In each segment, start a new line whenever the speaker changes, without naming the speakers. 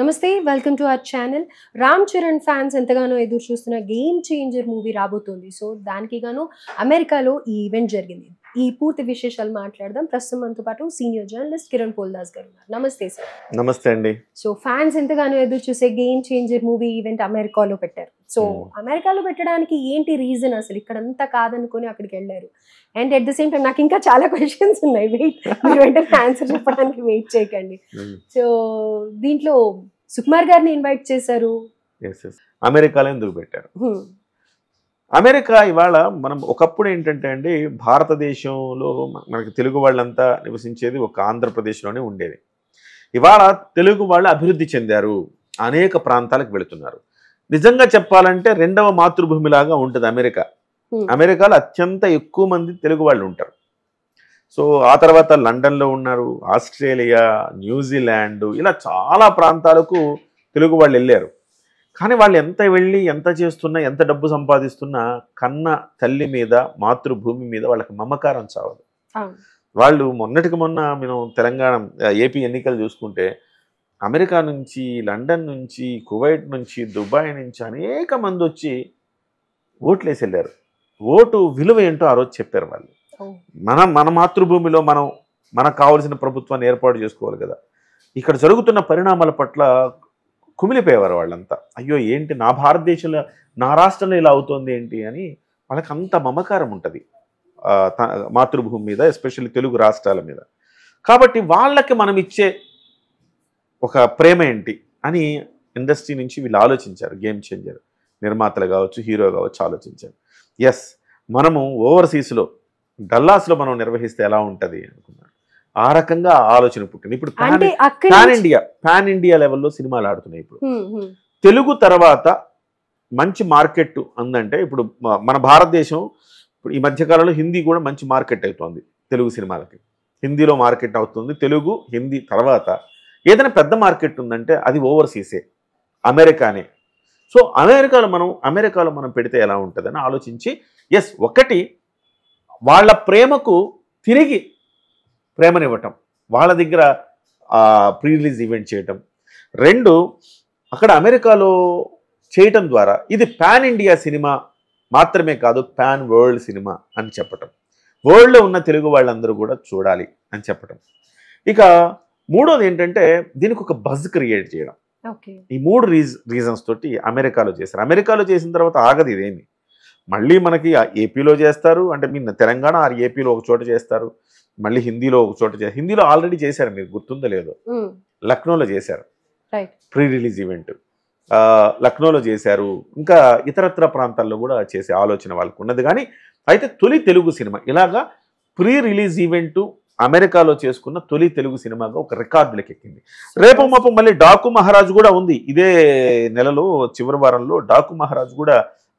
నమస్తే welcome to our channel. Ram Charan fans ఎంతగానో ఎదురు చూస్తున్న గేమ్ చేంజర్ మూవీ రాబోతోంది. సో దానికి గాను అమెరికాలో ఈ ఈవెంట్ జరిగింది. ఈ పూర్తి విశేషాలు మాట్లాడదాం. ప్రస్తుతం మనతో పాటు సీనియర్ జర్నలిస్ట్ కిరణ్ పోల్దాస్ గారు ఉన్నారు. నమస్తే సార్.
నమస్తే అండి.
సో ఫ్యాన్స్ ఎంతగానో ఎదురు చూసే గేమ్ చేంజర్ మూవీ ఈవెంట్ అమెరికాలో పెట్టారు. సో అమెరికాలో పెట్టడానికి ఏంటి రీజన్? అసలు ఇక్కడంతా కాదనుకొని అక్కడికి వెళ్ళారు. And at the same time నాకు ఇంకా చాలా క్వశ్చన్స్ ఉన్నాయి. మీరు వెంటనే ఆన్సర్ చెప్పడానికి వెయిట్ చేయకండి. సో దీంట్లో సుకుమార్ గారిని ఇన్వైట్ చేశారు.
అమెరికాలో ఎందుకు పెట్టారు? అమెరికా ఇవాళ మనం ఒకప్పుడు ఏంటంటే అండి, భారతదేశంలో మనకి తెలుగు వాళ్ళంతా నివసించేది ఒక ఆంధ్రప్రదేశ్లోనే ఉండేది. ఇవాళ తెలుగు వాళ్ళు అభివృద్ధి చెందారు, అనేక ప్రాంతాలకు వెళుతున్నారు. నిజంగా చెప్పాలంటే రెండవ మాతృభూమిలాగా ఉంటుంది అమెరికా. అమెరికాలో అత్యంత ఎక్కువ మంది తెలుగు వాళ్ళు ఉంటారు. సో ఆ తర్వాత లండన్లో ఉన్నారు, ఆస్ట్రేలియా, న్యూజిలాండ్, ఇలా చాలా ప్రాంతాలకు తెలుగు వాళ్ళు వెళ్ళారు. కానీ వాళ్ళు ఎంత వెళ్ళి ఎంత చేస్తున్నా, ఎంత డబ్బు సంపాదిస్తున్నా కన్న తల్లి మీద, మాతృభూమి మీద వాళ్ళకి మమకారం చావదు. వాళ్ళు మొన్నటికి మొన్న మనం తెలంగాణ ఏపీ ఎన్నికలు చూసుకుంటే అమెరికా నుంచి, లండన్ నుంచి, కువైట్ నుంచి, దుబాయ్ నుంచి అనేక మంది వచ్చి ఓట్లేసి వెళ్ళారు. ఓటు విలువ ఏంటో ఆ రోజు చెప్పారు వాళ్ళు. మన మాతృభూమిలో మనకు కావాల్సిన ప్రభుత్వాన్ని ఏర్పాటు చేసుకోవాలి కదా. ఇక్కడ జరుగుతున్న పరిణామాల పట్ల కుమిలిపోయేవారు వాళ్ళంతా. అయ్యో ఏంటి నా భారతదేశంలో, నా రాష్ట్రంలో ఇలా అవుతోంది ఏంటి అని వాళ్ళకి అంత మమకారం ఉంటుంది మాతృభూమి మీద, ఎస్పెషల్లీ తెలుగు రాష్ట్రాల మీద. కాబట్టి వాళ్ళకి మనం ఇచ్చే ఒక ప్రేమ ఏంటి అని ఇండస్ట్రీ నుంచి వీళ్ళు ఆలోచించారు. గేమ్ చేంజర్ నిర్మాతలు కావచ్చు, హీరో కావచ్చు ఆలోచించారు. ఎస్, మనము ఓవర్సీస్లో డల్లాస్లో మనం నిర్వహిస్తే ఎలా ఉంటుంది అనుకున్నారు. ఆ రకంగా ఆలోచన పుట్టింది. ఇప్పుడు పాన్ ఇండియా లెవెల్లో సినిమాలు ఆడుతున్నాయి. ఇప్పుడు తెలుగు తర్వాత మంచి మార్కెట్ ఉందంటే ఇప్పుడు మన భారతదేశం, ఇప్పుడు ఈ మధ్యకాలంలో హిందీ కూడా మంచి మార్కెట్ అవుతుంది తెలుగు సినిమాలకి. హిందీలో మార్కెట్ అవుతుంది. తెలుగు, హిందీ తర్వాత ఏదైనా పెద్ద మార్కెట్ ఉందంటే అది ఓవర్సీసే, అమెరికానే. సో అమెరికాలో మనం పెడితే ఎలా ఉంటుందని ఆలోచించి, ఎస్, ఒకటి వాళ్ళ ప్రేమకు తిరిగి ప్రేమనివ్వటం, వాళ్ళ దగ్గర ప్రీ రిలీజ్ ఈవెంట్ చేయటం. రెండు, అక్కడ అమెరికాలో చేయటం ద్వారా ఇది పాన్ ఇండియా సినిమా మాత్రమే కాదు, పాన్ వరల్డ్ సినిమా అని చెప్పటం. వరల్డ్లో ఉన్న తెలుగు వాళ్ళందరూ కూడా చూడాలి అని చెప్పటం. ఇక మూడోది ఏంటంటే దీనికి ఒక బజ్ క్రియేట్ చేయడం. ఈ మూడు రీజన్స్ తోటి అమెరికాలో చేశారు. అమెరికాలో చేసిన తర్వాత ఆగదు ఇదేమి. మళ్ళీ మనకి ఏపీలో చేస్తారు, అంటే మీ తెలంగాణ ఆ ఏపీలో ఒక చోట చేస్తారు, మళ్ళీ హిందీలో ఒక చోట చేస్తారు. హిందీలో ఆల్రెడీ చేశారు, మీకు గుర్తుందో లేదో, లక్నోలో చేశారు ప్రీ రిలీజ్ ఈవెంట్, లక్నోలో చేశారు. ఇంకా ఇతరత్ర ప్రాంతాల్లో కూడా చేసే ఆలోచన వాళ్ళకు ఉన్నది. కానీ అయితే తొలి తెలుగు సినిమా ఇలాగా ప్రీ రిలీజ్ ఈవెంట్ అమెరికాలో చేసుకున్న తొలి తెలుగు సినిమాగా ఒక రికార్డులకు ఎక్కింది. రేపు మాపు మళ్ళీ డాకు మహారాజు కూడా ఉంది. ఇదే నెలలో చివరి వారంలో డాకు మహారాజు కూడా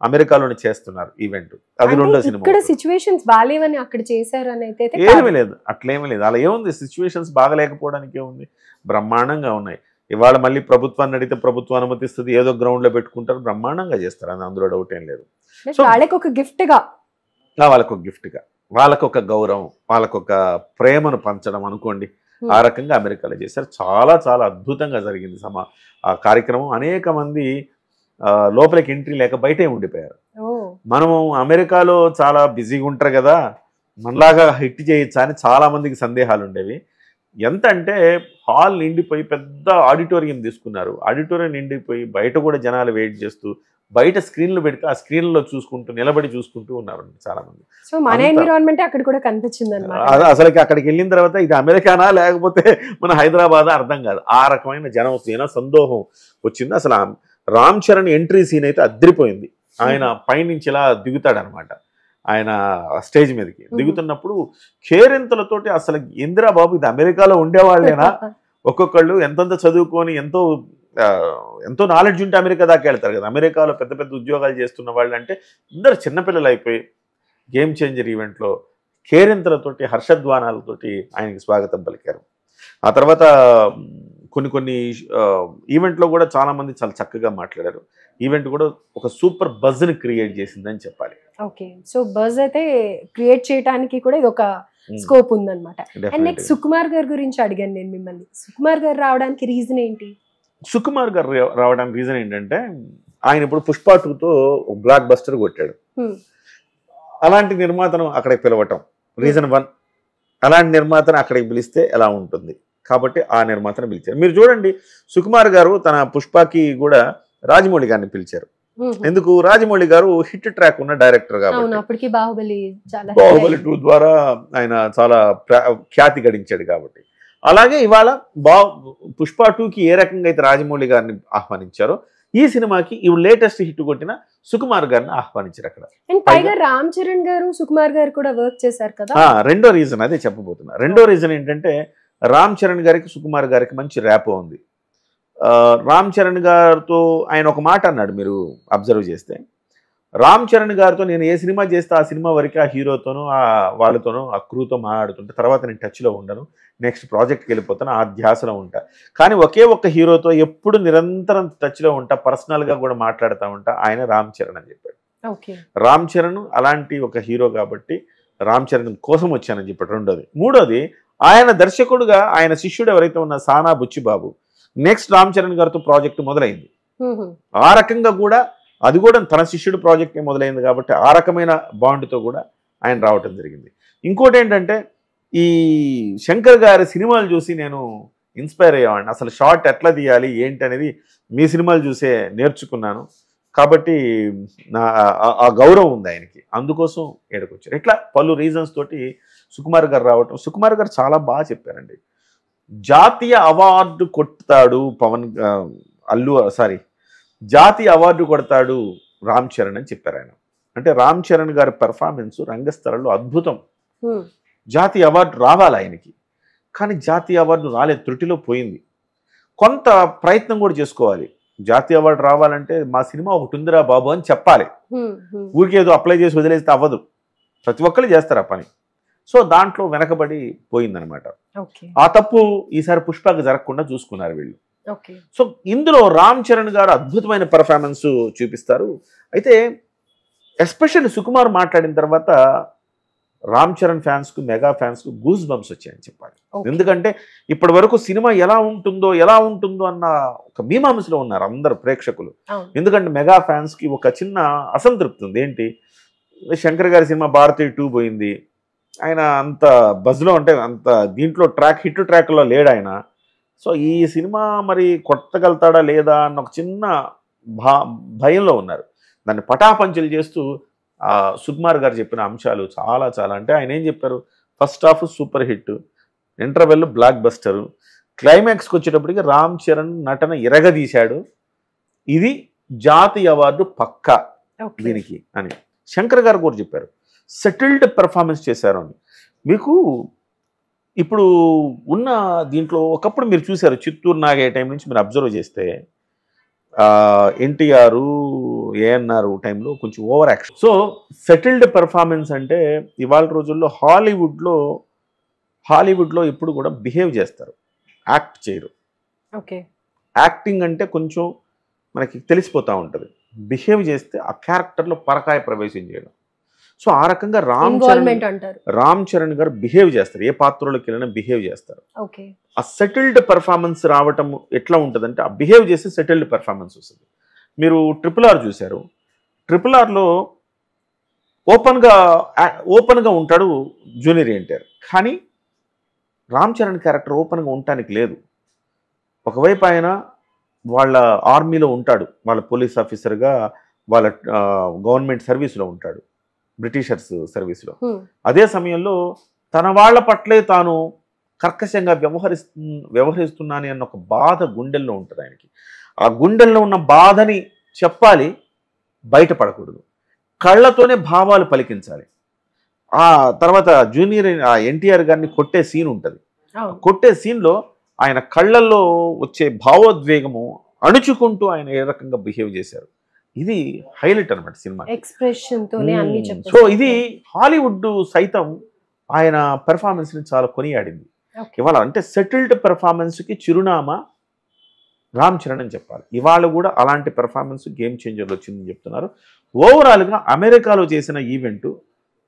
అమెరికాలోనే చేస్తున్నారు ఈవెంట్. అది రెండో సినిమా.
ఇక్కడ సిచ్యువేషన్స్ బాలేవని అక్కడ చేశారని అయితే
ఏమీ లేదు, అట్లేమీ లేదు. అలా ఏముంది, సిచ్యువేషన్స్ బాగలేకపోవడానికి ఏముంది, బ్రహ్మాండంగా ఉన్నాయి. ఇవాళ మళ్ళీ ప్రభుత్వాన్ని అడిగితే ప్రభుత్వం అనుమతిస్తుంది, ఏదో గ్రౌండ్లో పెట్టుకుంటారు, బ్రహ్మాండంగా చేస్తారు, అని అందులో డౌట్ ఏం లేదు.
వాళ్ళకి ఒక గిఫ్ట్గా,
వాళ్ళకు ఒక గౌరవం, వాళ్ళకు ఒక ప్రేమను పంచడం అనుకోండి. ఆ రకంగా అమెరికాలో చేశారు. చాలా చాలా అద్భుతంగా జరిగింది ఆ కార్యక్రమం. అనేక మంది లోపలికి ఎంట్రీ లేక బయటే ఉండిపోయారు. మనము అమెరికాలో చాలా బిజీగా ఉంటారు కదా, మనలాగా హిట్ చేయొచ్చా అని చాలా మందికి సందేహాలు ఉండేవి. ఎంత అంటే హాల్ నిండిపోయి పెద్ద ఆడిటోరియం తీసుకున్నారు. ఆడిటోరియం నిండిపోయి బయట కూడా జనాలు వెయిట్ చేస్తూ, బయట స్క్రీన్లు పెడితే ఆ స్క్రీన్లో చూసుకుంటూ నిలబడి చూసుకుంటూ ఉన్నారు చాలా మంది.
సో మన ఎన్విరాన్మెంట్ అక్కడ కూడా కనిపించింది అన్నమాట.
అసలుకి అక్కడికి వెళ్ళిన తర్వాత ఇది అమెరికానా లేకపోతే మన హైదరాబాద్ అర్థం కాదు. ఆ రకమైన జనం సందోహం వచ్చింది. అసలు రామ్ చరణ్ ఎంట్రీ సీన్ అయితే అద్దరిపోయింది. ఆయన పైనుంచి ఇలా దిగుతాడనమాట. ఆయన స్టేజ్ మీదకి దిగుతున్నప్పుడు కేరింతలతోటి అసలు ఇందిరా బాబు ఇది అమెరికాలో ఉండేవాళ్ళేనా, ఒక్కొక్కళ్ళు ఎంతంత చదువుకొని ఎంతో నాలెడ్జ్ ఉంటే అమెరికా దాకా వెళ్తారు కదా. అమెరికాలో పెద్ద పెద్ద ఉద్యోగాలు చేస్తున్న వాళ్ళు అంటే అందరు చిన్నపిల్లలు అయిపోయి గేమ్ చేంజర్ ఈవెంట్లో కేరింతలతోటి, హర్షధ్వానాలతోటి ఆయనకి స్వాగతం పలికారు. ఆ తర్వాత కొన్ని ఈవెంట్లో కూడా చాలామంది చాలా చక్కగా మాట్లాడారు. ఈవెంట్ కూడా ఒక సూపర్ బజ్ని క్రియేట్ చేసిందని చెప్పాలి.
ఓకే, సో బజ్ అయితే క్రియేట్ చేయడానికి కూడా ఇది ఒక స్కోప్ ఉందన్నమాట. అండ్ నెక్స్ట్ సుకుమార్ గారి గురించి అడిగాను నేను మిమ్మల్ని. సుకుమార్ గారు రావడానికి రీజన్ ఏంటి?
సుకుమార్ గారు రావడానికి రీజన్ ఏంటంటే ఆయన ఇప్పుడు పుష్ప 2తో బ్లాక్ బస్టర్ కొట్టాడు. అలాంటి నిర్మాతను అక్కడికి పిలవటం రీజన్ 1. అలాంటి నిర్మాతను అక్కడికి పిలిస్తే ఎలా ఉంటుంది కాబట్టి ఆ నిర్మాతను పిలిచారు. మీరు చూడండి సుకుమార్ గారు తన పుష్పకి కూడా రాజమౌళి గారిని పిలిచారు. ఎందుకు? రాజమౌళి గారు హిట్ ట్రాక్ ఉన్న డైరెక్టర్ కాబట్టి, బాహుబలి 2 ద్వారా ఆయన చాలా ఖ్యాతి గడించాడు కాబట్టి. అలాగే ఇవాళ పుష్ప 2కి ఏ రకంగా అయితే రాజమౌళి గారిని ఆహ్వానించారో ఈ సినిమాకి ఇవి లేటెస్ట్ హిట్ కొట్టిన సుకుమార్ గారిని ఆహ్వానించారు అక్కడ.
రామ్ చరణ్ గారు సుకుమార్ గారు కూడా వర్క్ చేశారు కదా.
రెండో రీజన్ అదే చెప్పబోతున్నా. రెండో రీజన్ ఏంటంటే రామ్ చరణ్ గారికి సుకుమార్ గారికి మంచి ర్యాపో ఉంది. రామ్ చరణ్ గారితో ఆయన ఒక మాట అన్నాడు, మీరు అబ్జర్వ్ చేస్తే. రామ్ చరణ్ గారితో నేను ఏ సినిమా చేస్తే ఆ సినిమా వరకు ఆ హీరోతోనూ వాళ్ళతోనూ ఆ క్రూతో మాట్లాడుతుంటే తర్వాత నేను టచ్లో ఉండను, నెక్స్ట్ ప్రాజెక్ట్కి వెళ్ళిపోతాను, ఆ ధ్యాసలో ఉంటా. కానీ ఒకే ఒక్క హీరోతో ఎప్పుడు నిరంతరం టచ్లో ఉంటా, పర్సనల్గా కూడా మాట్లాడుతూ ఉంటా, ఆయన రామ్ చరణ్ అని చెప్పాడు. రామ్ చరణ్ అలాంటి ఒక హీరో కాబట్టి రామ్ చరణ్ కోసం వచ్చానని చెప్పాడు. రెండోది. మూడోది, ఆయన దర్శకుడుగా ఆయన శిష్యుడు ఎవరైతే ఉన్న సానా బుచ్చిబాబు నెక్స్ట్ రామ్ చరణ్ గారితో ప్రాజెక్టు మొదలైంది. ఆ రకంగా కూడా అది కూడా తన శిష్యుడు ప్రాజెక్ట్ మొదలైంది కాబట్టి ఆ రకమైన బాండ్తో కూడా ఆయన రావటం జరిగింది. ఇంకోటి ఏంటంటే ఈ శంకర్ గారి సినిమాలు చూసి నేను ఇన్స్పైర్ అయ్యేవాడిని. అసలు షార్ట్ ఎట్లా తీయాలి ఏంటి అనేది మీ సినిమాలు చూసే నేర్చుకున్నాను కాబట్టి ఆ గౌరవం ఉంది ఆయనకి, అందుకోసం ఏడుకొచ్చారు. ఇట్లా పలు రీజన్స్ తోటి సుకుమార్ గారు రావటం. సుకుమార్ గారు చాలా బాగా చెప్పారండి. జాతీయ అవార్డు కొడతాడు జాతీయ అవార్డు కొడతాడు రామ్ చరణ్ అని చెప్పారు ఆయన. అంటే రామ్ చరణ్ గారి పెర్ఫార్మెన్స్ రంగస్థలంలో అద్భుతం. జాతీయ అవార్డు రావాలి ఆయనకి, కానీ జాతీయ అవార్డు రాలేదు, త్రుటిలో పోయింది. కొంత ప్రయత్నం కూడా చేసుకోవాలి. జాతీయ అవార్డు రావాలంటే మా సినిమా ఒకటి ఉందిరా బాబు అని చెప్పాలి. ఊరికే ఏదో అప్లై చేసి వదిలేస్తే అవ్వదు, ప్రతి ఒక్కరు చేస్తారు ఆ పని. సో దాంట్లో వెనకబడి పోయిందనమాట. ఆ తప్పు ఈసారి పుష్పకి జరగకుండా చూసుకున్నారు వీళ్ళు. సో ఇందులో రామ్ చరణ్ గారు అద్భుతమైన పెర్ఫార్మెన్స్ చూపిస్తారు. అయితే ఎస్పెషల్లీ సుకుమార్ మాట్లాడిన తర్వాత రామ్ చరణ్ ఫ్యాన్స్కు, మెగా ఫ్యాన్స్కు గూస్ బంప్స్ వచ్చాయని చెప్పాలి. ఎందుకంటే ఇప్పటి వరకు సినిమా ఎలా ఉంటుందో అన్న ఒక మీమాంసలో ఉన్నారు అందరు ప్రేక్షకులు. ఎందుకంటే మెగా ఫ్యాన్స్కి ఒక చిన్న అసంతృప్తి ఉంది. ఏంటి, శంకర్ గారి సినిమా భారతీయ 2 పోయింది, ఆయన అంత బజ్లో అంటే అంత దీంట్లో హిట్ ట్రాక్లో లేడు ఆయన. సో ఈ సినిమా మరి కొట్టగలుగుతాడా లేదా అన్న ఒక చిన్న భయంలో ఉన్నారు. దాన్ని పటాపంచలు చేస్తూ సుకుమార్ గారు చెప్పిన అంశాలు చాలా అంటే ఆయన ఏం చెప్పారు, first half super hit, interval blockbuster, క్లైమాక్స్కి వచ్చేటప్పటికి రామ్ చరణ్ నటన ఇరగదీశాడు, ఇది జాతీయ అవార్డు పక్కా దీనికి అని శంకర్ గారు కూడా చెప్పారు. సెటిల్డ్ పెర్ఫార్మెన్స్ చేశారు అని. మీకు ఇప్పుడు ఉన్న దీంట్లో ఒకప్పుడు మీరు చూశారు చిత్తూరు నాగే టైం నుంచి మీరు అబ్జర్వ్ చేస్తే ఎన్టీఆర్, ఏఎన్ఆర్ టైంలో కొంచెం over action. So settled performance అంటే ఇవాళ రోజుల్లో హాలీవుడ్లో ఎప్పుడు కూడా బిహేవ్ చేస్తారు, యాక్ట్ చేయరు. యాక్టింగ్ అంటే కొంచెం మనకి తెలిసిపోతూ ఉంటుంది, బిహేవ్ చేస్తే ఆ క్యారెక్టర్లో పరకాయ ప్రవేశం చేయడం. సో ఆ రకంగా రామ్ చరణ్ గారు బిహేవ్ చేస్తారు, ఏ పాత్రలోకి వెళ్ళినా బిహేవ్ చేస్తారు. ఆ సెటిల్డ్ పెర్ఫార్మెన్స్ రావటం ఎట్లా ఉంటుందంటే ఆ బిహేవ్ చేసి సెటిల్డ్ పెర్ఫార్మెన్స్ వస్తుంది. మీరు RRR చూశారు, RRRలో ఓపెన్గా ఉంటాడు జూనియర్ ఎన్టీఆర్, కానీ రామ్ చరణ్ క్యారెక్టర్ ఓపెన్గా ఉండటానికి లేదు. ఒకవైపు ఆయన వాళ్ళ ఆర్మీలో ఉంటాడు, వాళ్ళ పోలీస్ ఆఫీసర్గా, వాళ్ళ గవర్నమెంట్ సర్వీస్లో ఉంటాడు, బ్రిటిషర్స్ సర్వీస్లో. అదే సమయంలో తన వాళ్ళ పట్లే తాను కర్కశంగా వ్యవహరిస్తున్నాను అన్న ఒక బాధ గుండెల్లో ఉంటుంది ఆయనకి. ఆ గుండెల్లో ఉన్న బాధని చెప్పాలి, బయటపడకూడదు, కళ్ళతోనే భావాలు పలికించాలి. ఆ తర్వాత జూనియర్ ఎన్టీఆర్ గారిని కొట్టే సీన్ ఉంటుంది, కొట్టే సీన్లో ఆయన కళ్ళల్లో వచ్చే భావోద్వేగము అణుచుకుంటూ ఆయన ఏ రకంగా బిహేవ్ చేశారు, ఇది హైలైట్ అనమాట సినిమా
ఎక్స్‌ప్రెషన్.
సో ఇది హాలీవుడ్ సైతం ఆయన పెర్ఫార్మెన్స్ ని చాలా కొనియాడింది. ఇవాళ అంటే సెటిల్డ్ పెర్ఫార్మెన్స్ కి చిరునామా రామ్ చరణ్ అని చెప్పాలి. ఇవాళ కూడా అలాంటి పెర్ఫార్మెన్స్ గేమ్ చేంజర్లు వచ్చిందని చెప్తున్నారు. ఓవరాల్గా అమెరికాలో చేసిన ఈవెంట్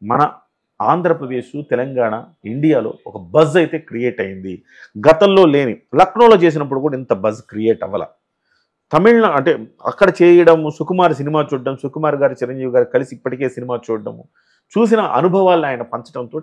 మన ఆంధ్రప్రదేశ్, తెలంగాణ, ఇండియాలో ఒక బజ్ అయితే క్రియేట్ అయింది. గతంలో లేని, లక్నోలో చేసినప్పుడు కూడా ఇంత బజ్ క్రియేట్ అవ్వాల. తమిళ అంటే అక్కడ చేయడం, సుకుమార్ సినిమా చూడడం, సుకుమార్ గారు చిరంజీవి గారు కలిసి ఇప్పటికే సినిమా చూడడము, చూసిన అనుభవాలను ఆయన పంచడంతో